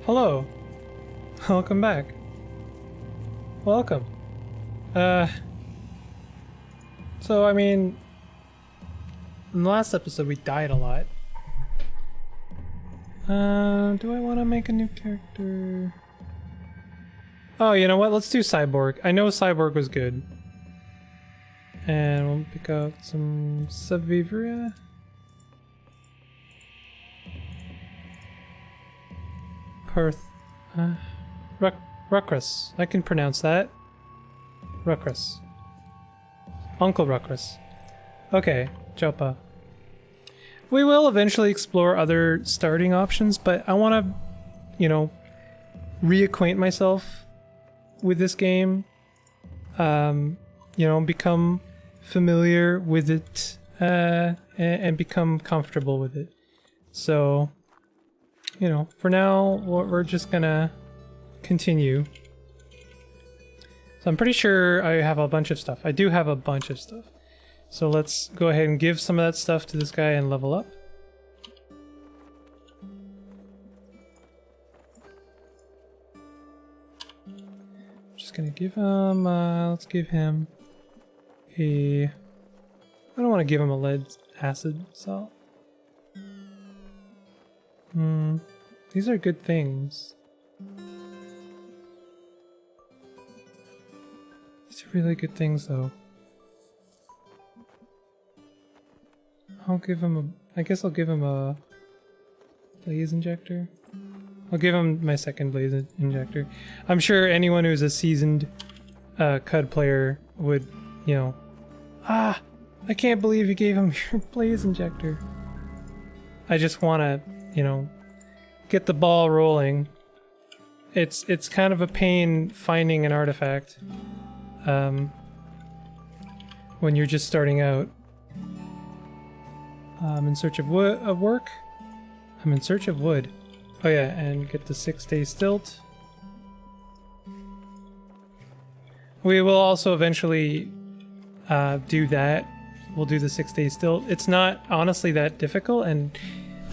Hello. Welcome back. Welcome. So I mean, in the last episode we died a lot. Do I want to make a new character? Oh, you know what? Let's do Cyborg. I know Cyborg was good. And we'll pick out some Savivria. Perth. Rukras. I can pronounce that. Rukras. Uncle Rukras. Okay, Jopa. We will eventually explore other starting options, but I want to, you know, reacquaint myself with this game. You know, become familiar with it, and become comfortable with it. So, you know, for now, we're just gonna continue. So I'm pretty sure I have a bunch of stuff. I do have a bunch of stuff. So let's go ahead and give some of that stuff to this guy and level up. Just gonna give him, let's give him a... I don't want to give him a lead acid salt. These are good things. These are really good things though. I'll give him a... I guess I'll give him a blaze injector. I'll give him my second blaze injector. I'm sure anyone who's a seasoned CUD player would, you know... Ah! I can't believe you gave him your blaze injector. I just want to, you know, get the ball rolling. It's kind of a pain finding an artifact when you're just starting out. I'm in search of work. I'm in search of wood. Oh yeah, and get the 6-day stilt. We will also eventually do that. We'll do the 6-day stilt. It's not honestly that difficult, and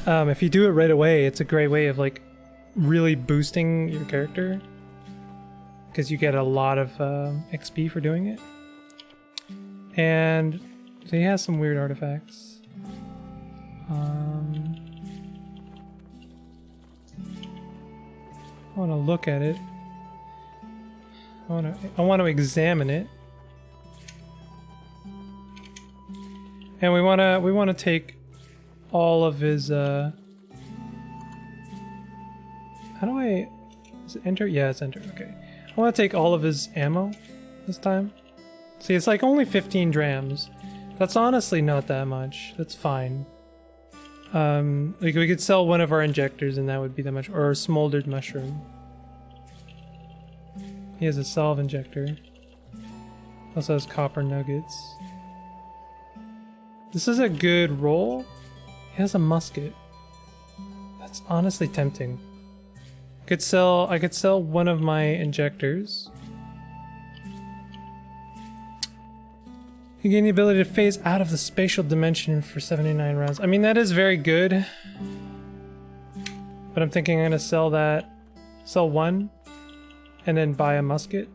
if you do it right away, it's a great way of like really boosting your character, because you get a lot of XP for doing it. And so he has some weird artifacts. I want to look at it. I want to examine it. And we want to take all of his how do I... Is it enter? Yeah, it's enter. Okay. I want to take all of his ammo this time. See, it's like only 15 drams. That's honestly not that much. That's fine. Like we could sell one of our injectors and that would be that much, or a smoldered mushroom. He has a salve injector. Also has copper nuggets. This is a good roll. He has a musket. That's honestly tempting. I could sell one of my injectors. You gain the ability to phase out of the spatial dimension for 79 rounds. I mean, that is very good. But I'm thinking I'm gonna sell that. Sell one. And then buy a musket.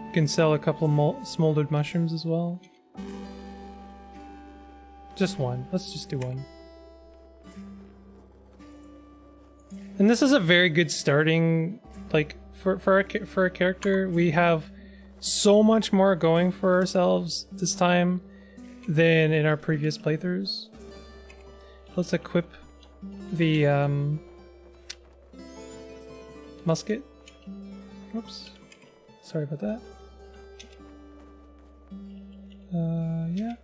You can sell a couple smoldered mushrooms as well. Just one. Let's just do one. And this is a very good starting, like, for a character. We have so much more going for ourselves this time than in our previous playthroughs. Let's equip the musket. Oops. Sorry about that. Yeah.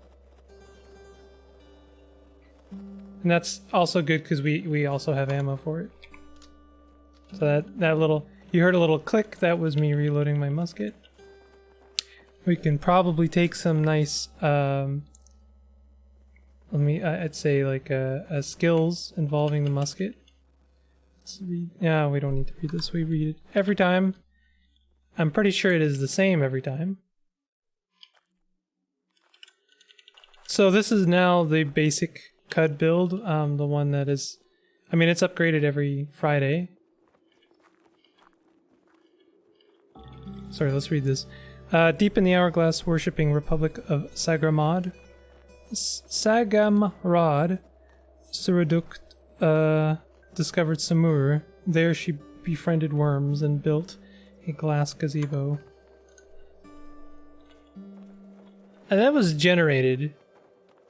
And that's also good because we also have ammo for it. So that little... You heard a little click, that was me reloading my musket. We can probably take some nice... I'd say like skills involving the musket. Let's read. Yeah, we don't need to read this. We read it every time. I'm pretty sure it is the same every time. So this is now the basic CUD build, the one that is... I mean, it's upgraded every Friday. Sorry, let's read this. Deep in the hourglass, worshipping Republic of Sagramad. Sagamrad Suruduk discovered Samur. There she befriended worms and built a glass gazebo. And that was generated.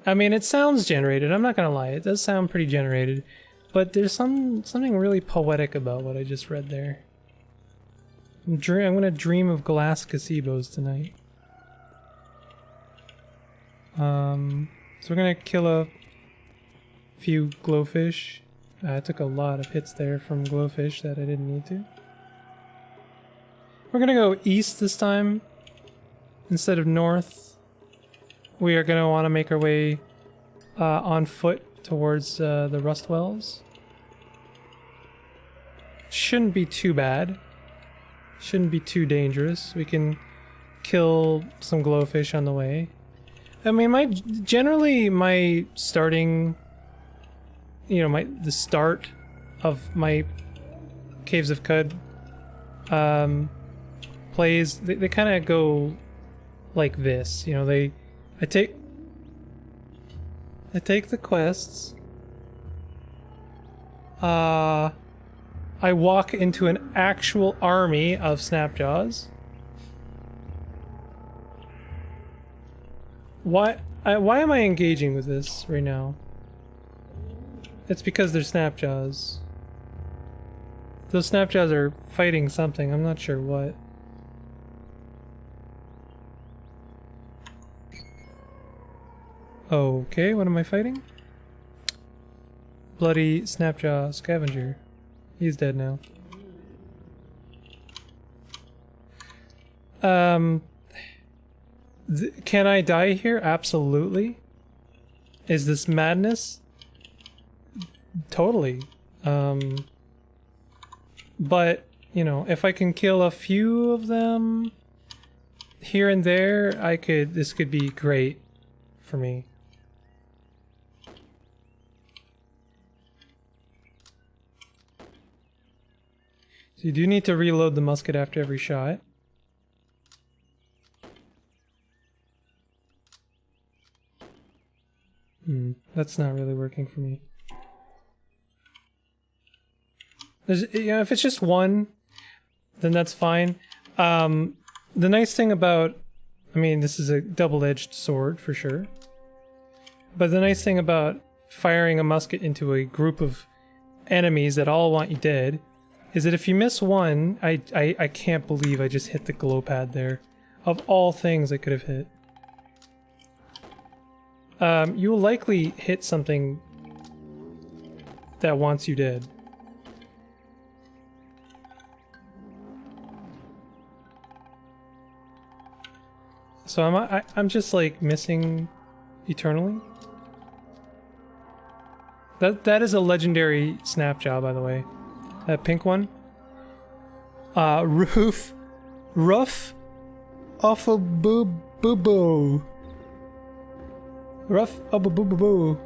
I mean, it sounds generated, I'm not gonna lie, it does sound pretty generated. But there's something really poetic about what I just read there. I'm gonna dream of glass gazebos tonight. So we're gonna kill a few glowfish. I took a lot of hits there from glowfish that I didn't need to. We're gonna go east this time instead of north. We are gonna want to make our way on foot towards the rust wells. Shouldn't be too bad. Shouldn't be too dangerous. We can kill some glowfish on the way. I mean, generally my starting, you know, the start of my Caves of Cud plays, they kind of go like this. You know, I take the quests. I walk into an actual army of Snapjaws. Why am I engaging with this right now? It's because they're Snapjaws. Those Snapjaws are fighting something, I'm not sure what. Okay, what am I fighting? Bloody Snapjaw Scavenger. He's dead now. Can I die here? Absolutely. Is this madness? Totally. But, you know, if I can kill a few of them here and there, this could be great for me. So you do need to reload the musket after every shot. That's not really working for me. You know, if it's just one, then that's fine. The nice thing about, I mean, this is a double-edged sword for sure. But the nice thing about firing a musket into a group of enemies that all want you dead is that if you miss one, I can't believe I just hit the glow pad there. Of all things I could have hit. You will likely hit something that wants you dead. So I'm just like missing eternally. That is a legendary Snapjaw, by the way. That pink one. Roof off a boo. Rough boo.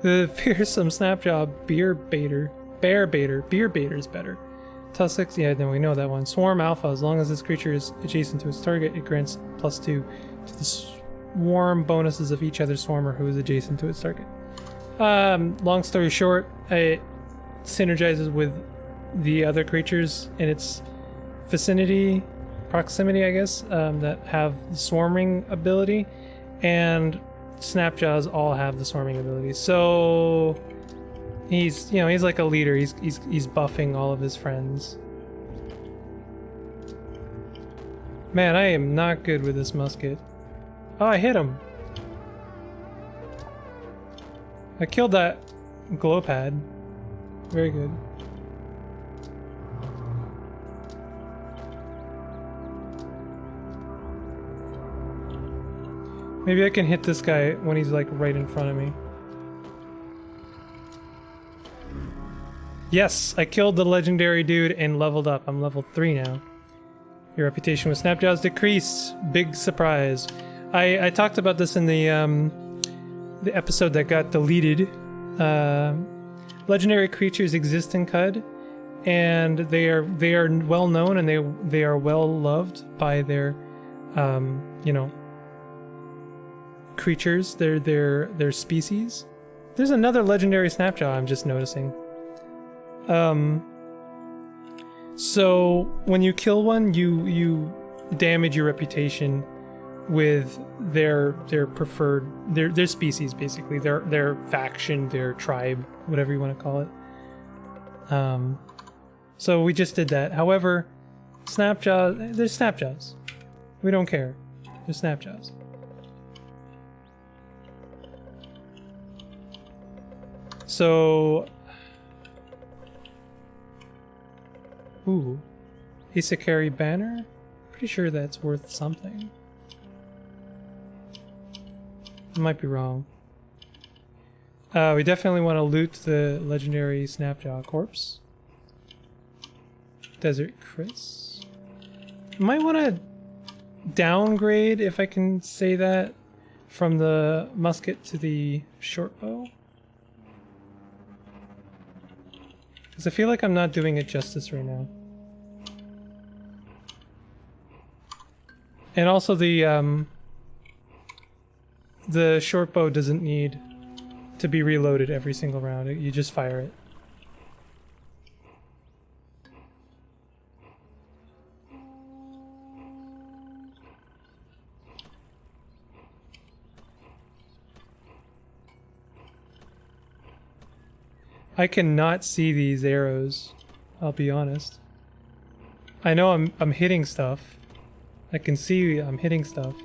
The fearsome Snapjaw bear baiter. Beer baiter is better. Tussocks, yeah, then we know that one. Swarm Alpha, as long as this creature is adjacent to its target, it grants +2 to the swarm bonuses of each other swarmer who is adjacent to its target. Long story short, it synergizes with the other creatures in its proximity, I guess, that have the swarming ability, and Snapjaws all have the swarming ability. So he's like a leader. He's buffing all of his friends. Man, I am not good with this musket. Oh, I hit him. I killed that glow pad. Very good. Maybe I can hit this guy when he's like right in front of me. Yes, I killed the legendary dude and leveled up. I'm level 3 now. Your reputation with Snapjaws decreased. Big surprise. I talked about this in the the episode that got deleted. Legendary creatures exist in CUD, and they are well known, and they are well loved by their creatures, their species. There's another legendary Snapjaw I'm just noticing. So when you kill one, you damage your reputation with their preferred their species, basically their faction, their tribe, whatever you want to call it. So we just did that. However, Snapjaw, there's Snapjaws. We don't care. There's Snapjaws. So, ooh, Isakari banner. Pretty sure that's worth something. I might be wrong. We definitely want to loot the legendary Snapjaw corpse. Desert Chris. Might want to downgrade, if I can say that, from the musket to the short bow. Because I feel like I'm not doing it justice right now. And also the short bow doesn't need to be reloaded every single round. You just fire it. I cannot see these arrows, I'll be honest. I know I'm hitting stuff. I can see I'm hitting stuff.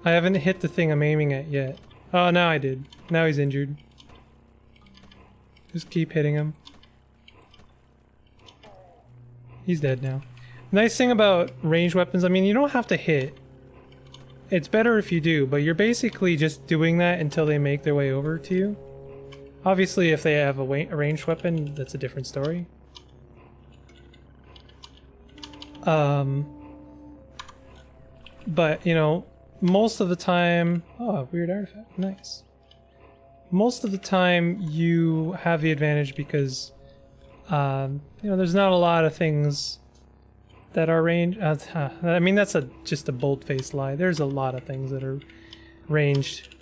I haven't hit the thing I'm aiming at yet. Oh, now I did. Now he's injured. Just keep hitting him. He's dead now. Nice thing about ranged weapons, I mean, you don't have to hit. It's better if you do, but you're basically just doing that until they make their way over to you. Obviously, if they have a ranged weapon, that's a different story. But, you know, most of the time... Oh, weird artifact. Nice. Most of the time, you have the advantage because, you know, there's not a lot of things that are ranged. I mean, that's just a bold-faced lie. There's a lot of things that are ranged.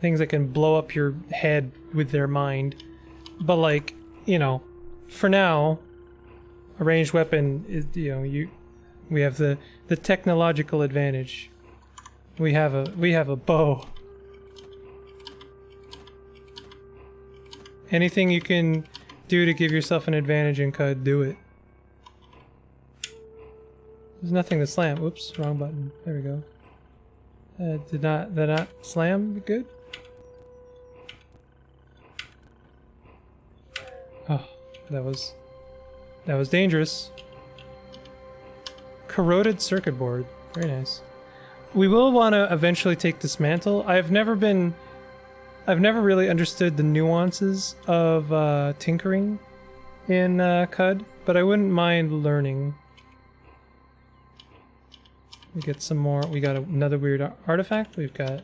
Things that can blow up your head with their mind. But, like, you know, for now, a ranged weapon is, you know, we have the technological advantage. We have a bow. Anything you can do to give yourself an advantage in CUD, do it. There's nothing to slam. Oops, wrong button. There we go. Did not slam? Good. Oh, that was dangerous. Corroded circuit board. Very nice. We will want to eventually take dismantle. I've never really understood the nuances of tinkering in CUD, but I wouldn't mind learning. We get some more. We got another weird artifact. We've got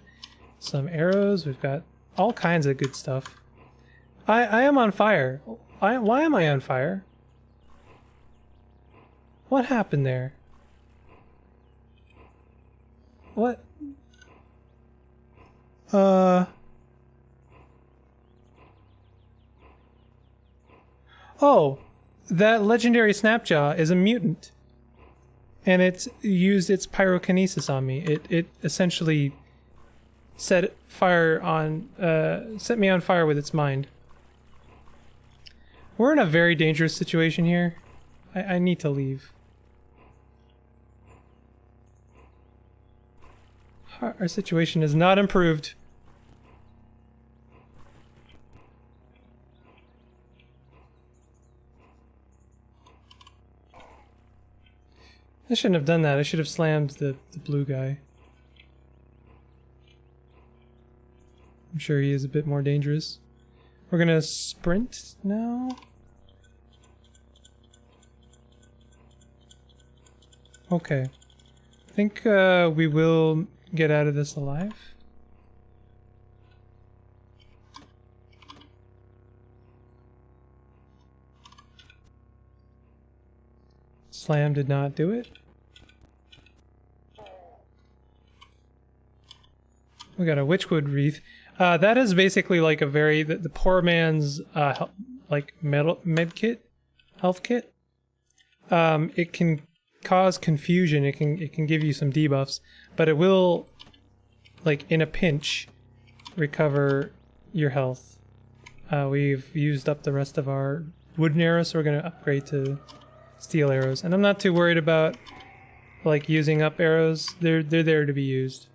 some arrows. We've got all kinds of good stuff. I am on fire. Why am I on fire? What happened there? What? Oh, that legendary Snapjaw is a mutant. And it's used its pyrokinesis on me. It essentially set me on fire with its mind. We're in a very dangerous situation here. I need to leave. Our situation is not improved. I shouldn't have done that. I should have slammed the blue guy. I'm sure he is a bit more dangerous. We're gonna sprint now. Okay. I think we will get out of this alive. Slam did not do it. We got a witchwood wreath. That is basically like a the poor man's like med kit, health kit. It can cause confusion. It can give you some debuffs, but it will, like in a pinch, recover your health. We've used up the rest of our wooden arrows, so we're gonna upgrade to steel arrows. And I'm not too worried about like using up arrows. They're there to be used.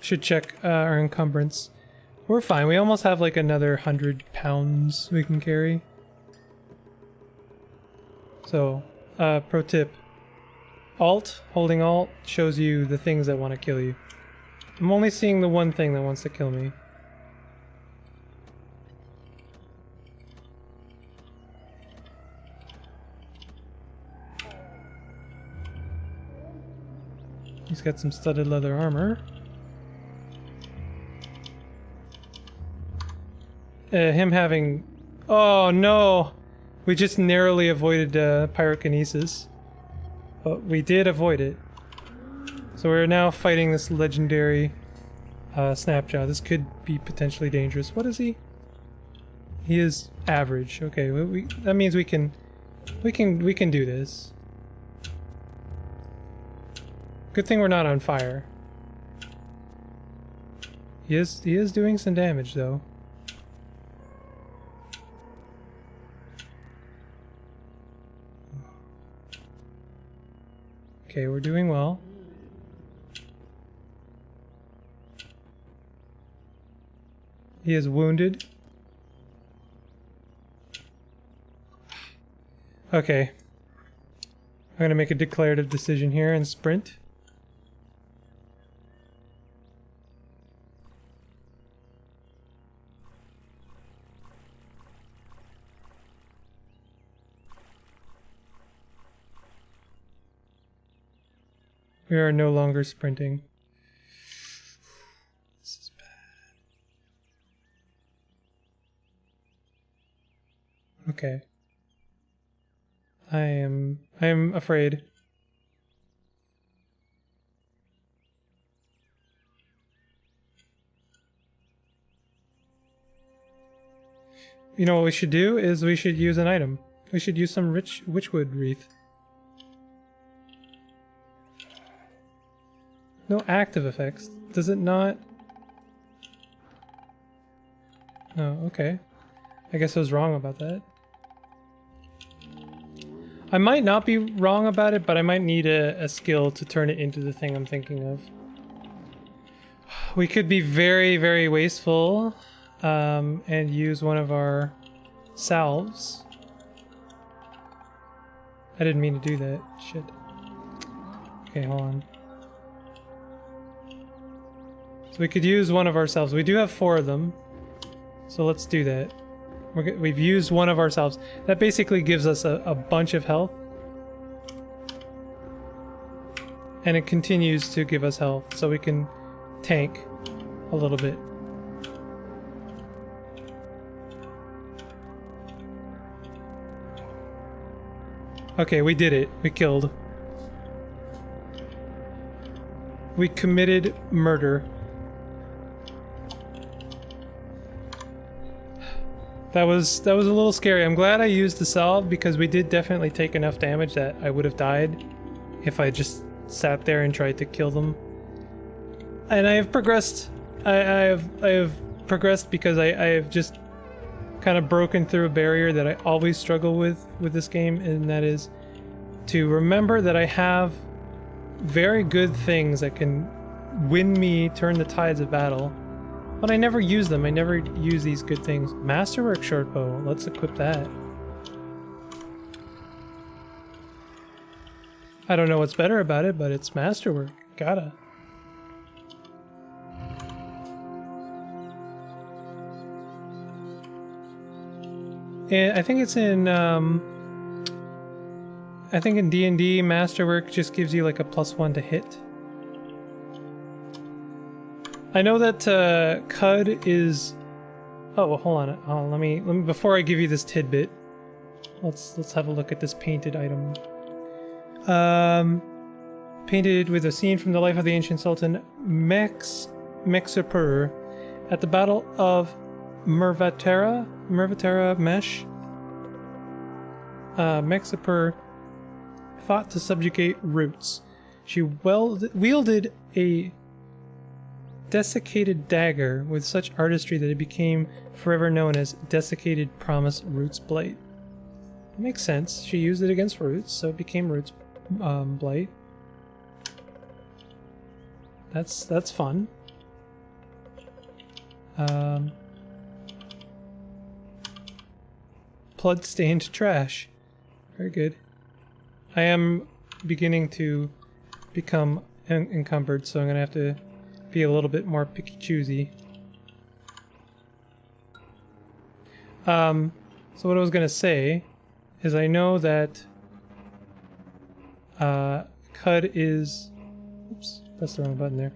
Should check our encumbrance. We're fine. We almost have like another 100 pounds we can carry. So, pro tip. Holding Alt shows you the things that want to kill you. I'm only seeing the one thing that wants to kill me. He's got some studded leather armor. Him having... Oh no! We just narrowly avoided pyrokinesis. But we did avoid it. So we're now fighting this legendary Snapjaw. This could be potentially dangerous. What is he? He is average. Okay, that means we can do this. Good thing we're not on fire. He is doing some damage though. Okay, we're doing well. He is wounded. Okay. I'm gonna make a declarative decision here and sprint. We are no longer sprinting. This is bad. Okay. I am afraid. You know what we should do is we should use an item. We should use some rich witchwood wreath. No active effects. Does it not? Oh, okay. I guess I was wrong about that. I might not be wrong about it, but I might need a skill to turn it into the thing I'm thinking of. We could be very, very wasteful and use one of our salves. I didn't mean to do that. Shit. Okay, hold on. So we could use one of ourselves. We do have 4 of them. So let's do that. We've used one of ourselves. That basically gives us a bunch of health. And it continues to give us health. So we can tank a little bit. Okay, we did it. We killed. We committed murder. That was a little scary. I'm glad I used the salve because we did definitely take enough damage that I would have died if I just sat there and tried to kill them. And I have progressed. I have progressed because I have just kind of broken through a barrier that I always struggle with this game, and that is to remember that I have very good things that can win me, turn the tides of battle. But I never use them. I never use these good things. Masterwork shortbow. Let's equip that. I don't know what's better about it, but it's masterwork. Gotta. I think it's in I think in D&D Masterwork just gives you like a +1 to hit. I know that Cud is. Oh, hold on. Let me before I give you this tidbit. Let's have a look at this painted item. Painted with a scene from the life of the ancient Sultan Mexipur at the Battle of Mervatera Mesh. Mexipur fought to subjugate Roots. She wielded a desiccated dagger with such artistry that it became forever known as Desiccated Promise Roots Blade. It makes sense. She used it against Roots, so it became Roots Blade. That's fun. Blood-stained trash. Very good. I am beginning to become encumbered, so I'm gonna have to be a little bit more picky choosy. So what I was gonna say is I know that Cud is. Oops, that's the wrong button there.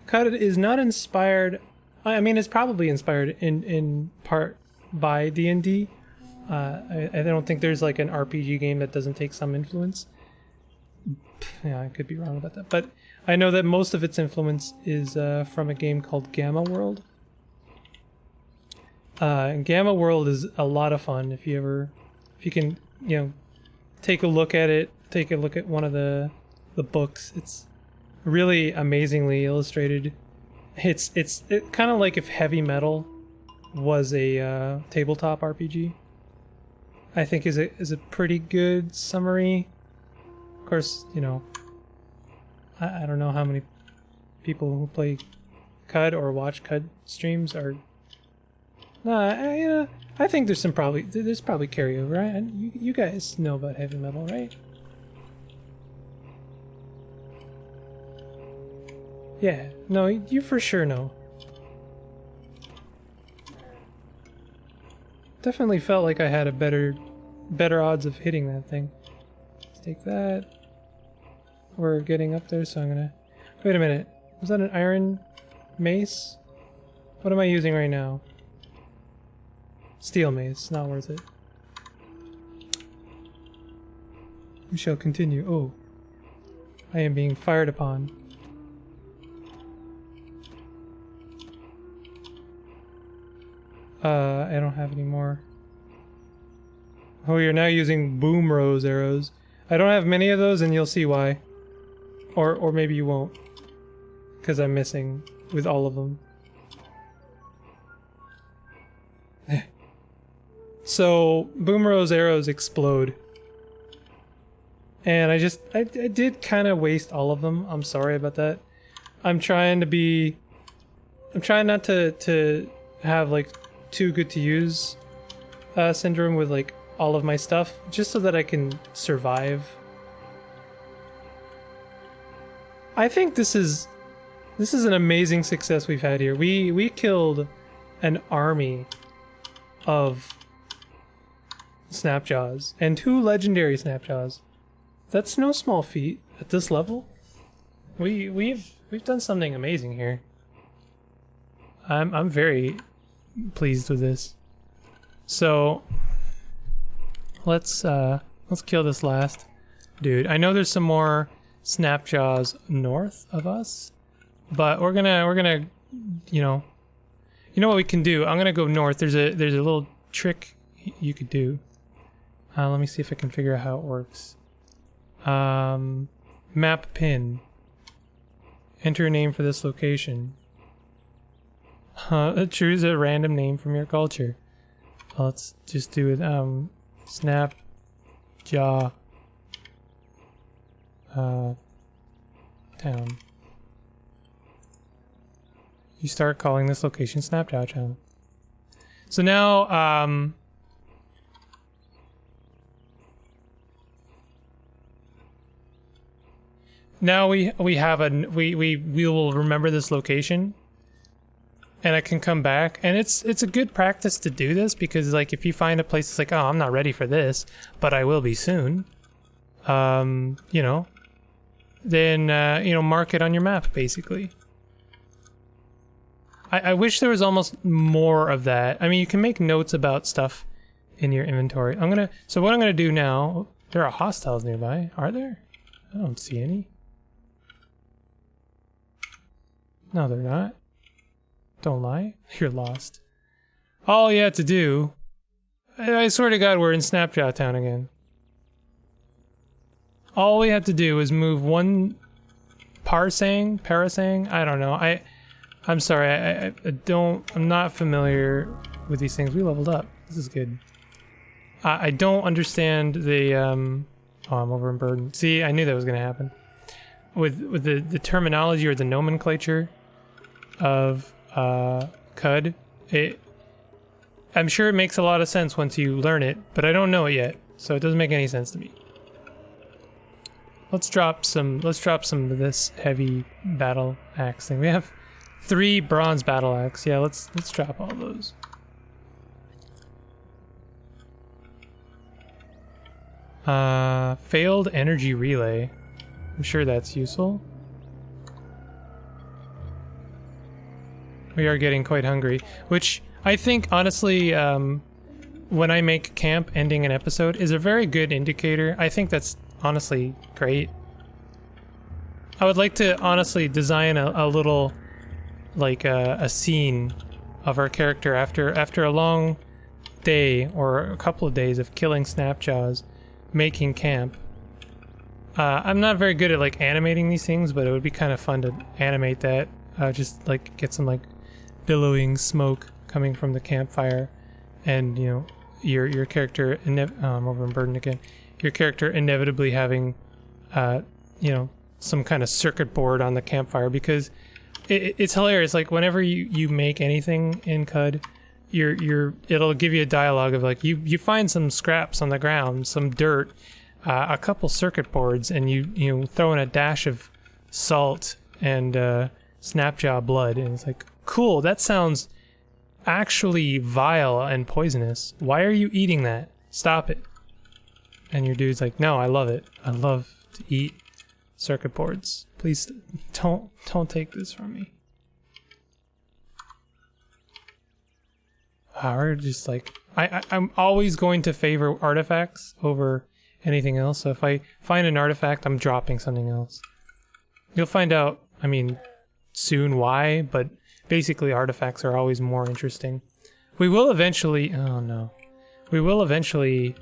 Cud is not inspired. I mean, it's probably inspired in part by D&D. I don't think there's like an RPG game that doesn't take some influence. Yeah, I could be wrong about that, but I know that most of its influence is from a game called Gamma World. Gamma World is a lot of fun if you can, take a look at it. Take a look at one of the books. It's really amazingly illustrated. It's kind of like if Heavy Metal was a tabletop RPG. I think is a pretty good summary. Of course, I don't know how many people who play Cud or watch Cud streams are. I think there's probably carryover. Right? You guys know about Heavy Metal, right? Yeah, no, you for sure know. Definitely felt like I had a better odds of hitting that thing. Let's take that. We're getting up there, so I'm gonna... Wait a minute. Was that an iron mace? What am I using right now? Steel mace. Not worth it. We shall continue. Oh. I am being fired upon. I don't have any more. Oh, you're now using boom rose arrows. I don't have many of those, and you'll see why. Or maybe you won't. Because I'm missing with all of them. So, boom rose arrows explode. And I did kind of waste all of them. I'm sorry about that. I'm trying not to have like too good to use syndrome with like all of my stuff, just so that I can survive. I think this is an amazing success we've had here. We killed an army of Snapjaws and 2 legendary Snapjaws. That's no small feat at this level. We've done something amazing here. I'm very pleased with this. So let's kill this last dude. I know there's some more Snapjaws north of us, but we're gonna you know what we can do. I'm gonna go north. There's a little trick you could do. Let me see if I can figure out how it works. Map pin. Enter a name for this location. Choose a random name from your culture. Let's just do it. Snapjaw. Town. You start calling this location Snapjaw Town. So now, now we will remember this location, and I can come back, and it's a good practice to do this, because like if you find a place that's like, oh, I'm not ready for this, but I will be soon, you know, then you know, mark it on your map basically. I wish there was almost more of that. I mean, you can make notes about stuff in your inventory. So what I'm gonna do now, there are hostiles nearby, are there? I don't see any. No, they're not. Don't lie. You're lost. All you have to do... I swear to God, we're in Snapjaw Town again. All we have to do is move one parasang? I don't know. I'm sorry, I'm not familiar with these things. We leveled up. This is good. I don't understand the, oh, I'm overburdened. See, I knew that was gonna happen. With the terminology or the nomenclature of CUD, I'm sure it makes a lot of sense once you learn it, but I don't know it yet, so it doesn't make any sense to me. Let's drop some of this heavy battle axe thing. We have 3 bronze battle axe. Yeah, let's drop all those. Failed energy relay. I'm sure that's useful. We are getting quite hungry, which I think, honestly, when I make camp ending an episode is a very good indicator. I think that's honestly great. I would like to honestly design a little, like a scene of our character after a long day or a couple of days of killing Snapjaws, making camp. I'm not very good at like animating these things, but it would be kind of fun to animate that. Just like get some like billowing smoke coming from the campfire, and you know, your character I'm overburdened again. Your character inevitably having you know, some kind of circuit board on the campfire, because it's hilarious. Like whenever you make anything in CUD, it'll give you a dialogue of like you find some scraps on the ground, some dirt, a couple circuit boards, and you throw in a dash of salt and Snapjaw blood, and it's like, cool, that sounds actually vile and poisonous. Why are you eating that? Stop it. And your dude's like, no, I love it. I love to eat circuit boards. Please don't take this from me. We're just like, I'm always going to favor artifacts over anything else. So if I find an artifact, I'm dropping something else. You'll find out, I mean, soon why, but basically artifacts are always more interesting. We will eventually, oh no. We will eventually,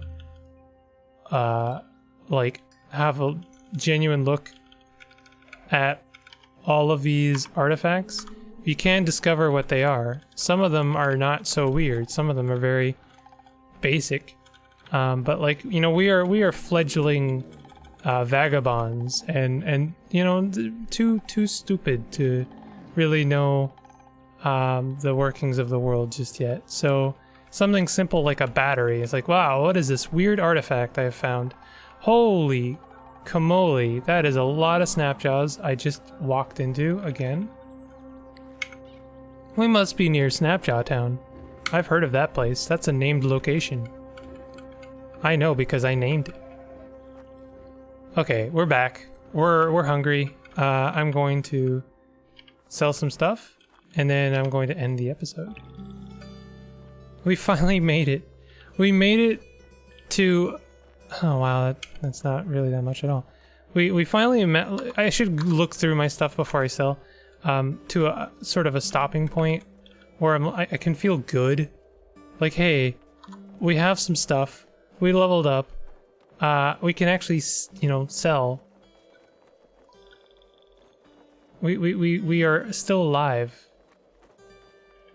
like, have a genuine look at all of these artifacts. You can discover what they are. Some of them are not so weird. Some of them are very basic. But like, you know, we are fledgling vagabonds, and you know, too stupid to really know the workings of the world just yet. So something simple like a battery is like, wow, what is this weird artifact I have found? Holy camole, that is a lot of Snapjaws I just walked into again. We must be near Snapjaw Town. I've heard of that place. That's a named location. I know because I named it. Okay, we're back. We're hungry. I'm going to sell some stuff, and then I'm going to end the episode. We finally made it. We made it to... Oh wow, that's not really that much at all. We finally met... I should look through my stuff before I sell. To a sort of a stopping point where I can feel good. Like, hey, we have some stuff. We leveled up. We can actually, you know, sell. We are still alive.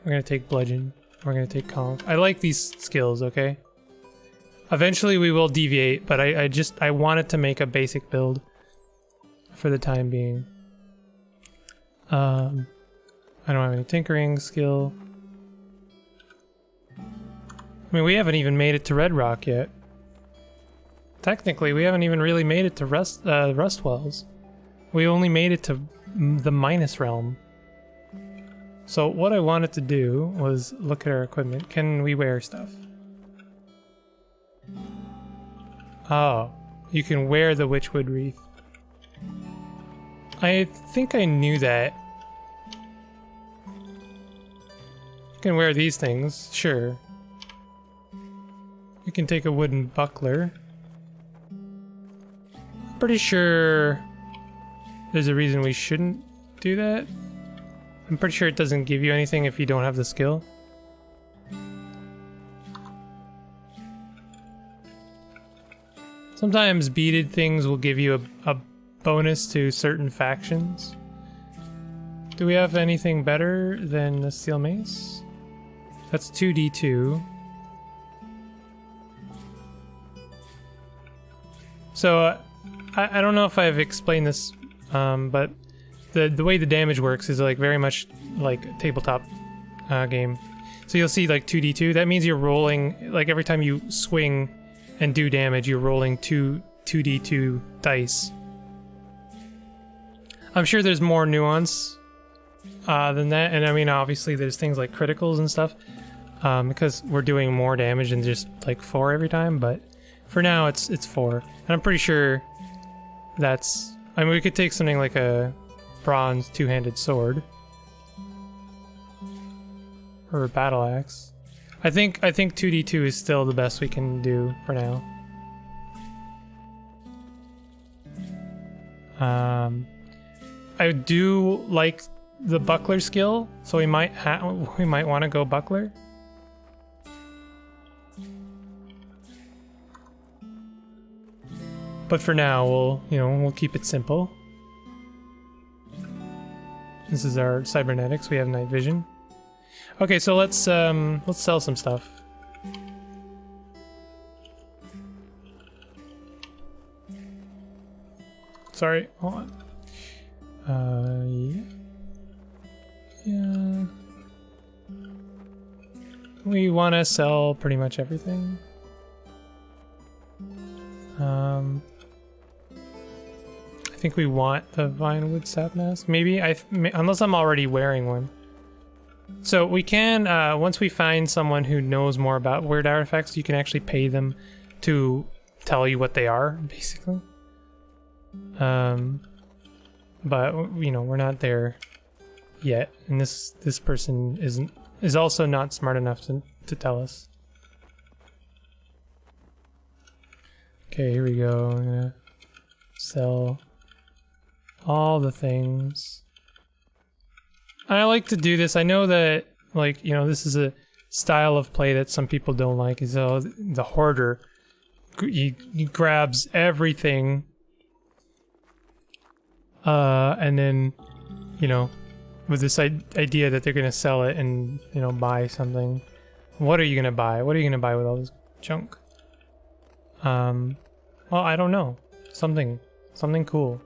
We're gonna take bludgeon. We're gonna take conk. I like these skills, okay? Eventually we will deviate, but I wanted to make a basic build for the time being. I don't have any tinkering skill. I mean, we haven't even made it to Red Rock yet. Technically, we haven't even really made it to Rustwells. We only made it to the Minus Realm. So what I wanted to do was look at our equipment. Can we wear stuff? Oh, you can wear the Witchwood Wreath. I think I knew that. You can wear these things, sure. You can take a wooden buckler. I'm pretty sure there's a reason we shouldn't do that. I'm pretty sure it doesn't give you anything if you don't have the skill. Sometimes beaded things will give you a bonus to certain factions. Do we have anything better than the steel mace? That's 2d2. So I don't know if I've explained this, but the way the damage works is like very much like a tabletop game. So you'll see like 2d2. That means you're rolling, like every time you swing and do damage, you're rolling 2d2 dice. I'm sure there's more nuance than that, and I mean obviously there's things like criticals and stuff, because we're doing more damage than just like 4 every time, but for now it's 4. And I'm pretty sure that's, I mean we could take something like a bronze two-handed sword or a battle axe. I think 2d2 is still the best we can do for now. I do like the buckler skill, so we might want to go buckler. But for now, we'll keep it simple. This is our cybernetics. We have night vision. Okay, so let's sell some stuff. Sorry, hold on. Yeah. We want to sell pretty much everything. I think we want the Vinewood Sap Mask. Maybe, unless I'm already wearing one. So we can, once we find someone who knows more about weird artifacts, you can actually pay them to tell you what they are, basically. But we're not there yet, and this person is also not smart enough to tell us. Okay, here we go. I'm gonna sell all the things. I like to do this. I know that, like, this is a style of play that some people don't like. Is the hoarder, he grabs everything. And then, with this idea that they're gonna sell it and, buy something. What are you gonna buy? What are you gonna buy with all this junk? Well, I don't know. Something cool.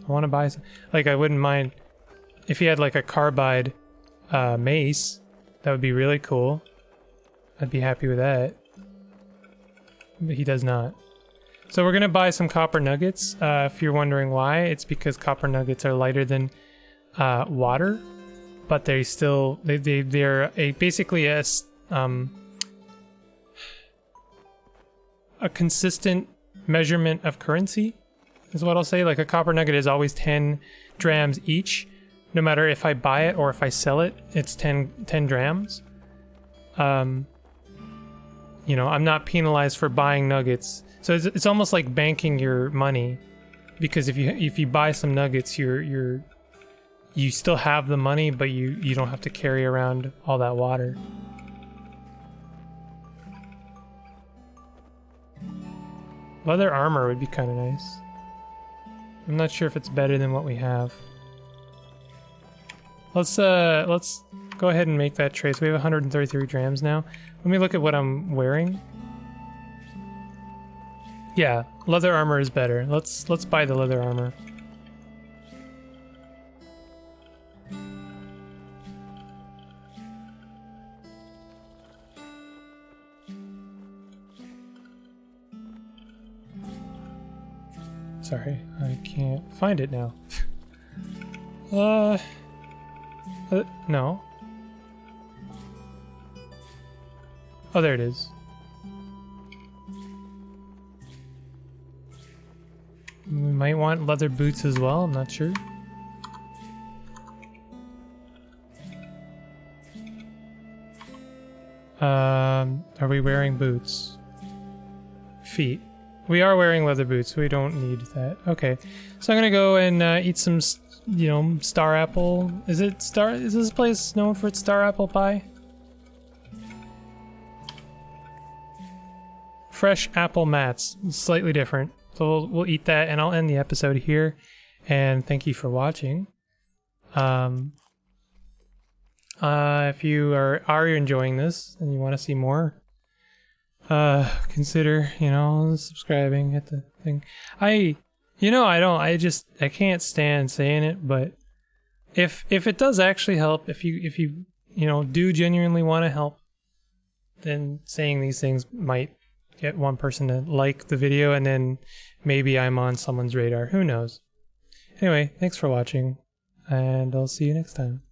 I want to buy some, like, I wouldn't mind if he had like a carbide mace. That would be really cool. I'd be happy with that. But he does not. So we're gonna buy some copper nuggets. If you're wondering why, it's because copper nuggets are lighter than water, but they're basically a consistent measurement of currency, is what I'll say. Like a copper nugget is always 10 drams each, no matter if I buy it or if I sell it. It's 10 drams. I'm not penalized for buying nuggets. So it's almost like banking your money, because if you buy some nuggets, you still have the money, but you don't have to carry around all that water. Leather armor would be kind of nice. I'm not sure if it's better than what we have. Let's go ahead and make that trade. So we have 133 drams now. Let me look at what I'm wearing. Yeah, leather armor is better. Let's buy the leather armor. Sorry, I can't find it now. No. Oh, there it is. We might want leather boots as well, I'm not sure. Are we wearing boots? Feet. We are wearing leather boots, we don't need that. Okay, so I'm gonna go and eat some, you know, star apple. Is this place known for its star apple pie? Fresh apple mats, slightly different. So we'll eat that, and I'll end the episode here. And thank you for watching. If you are enjoying this and you want to see more, consider, you know, subscribing, hit the thing. I can't stand saying it, but if it does actually help, if you do genuinely want to help, then saying these things might get one person to like the video, and then maybe I'm on someone's radar. Who knows? Anyway, thanks for watching, and I'll see you next time.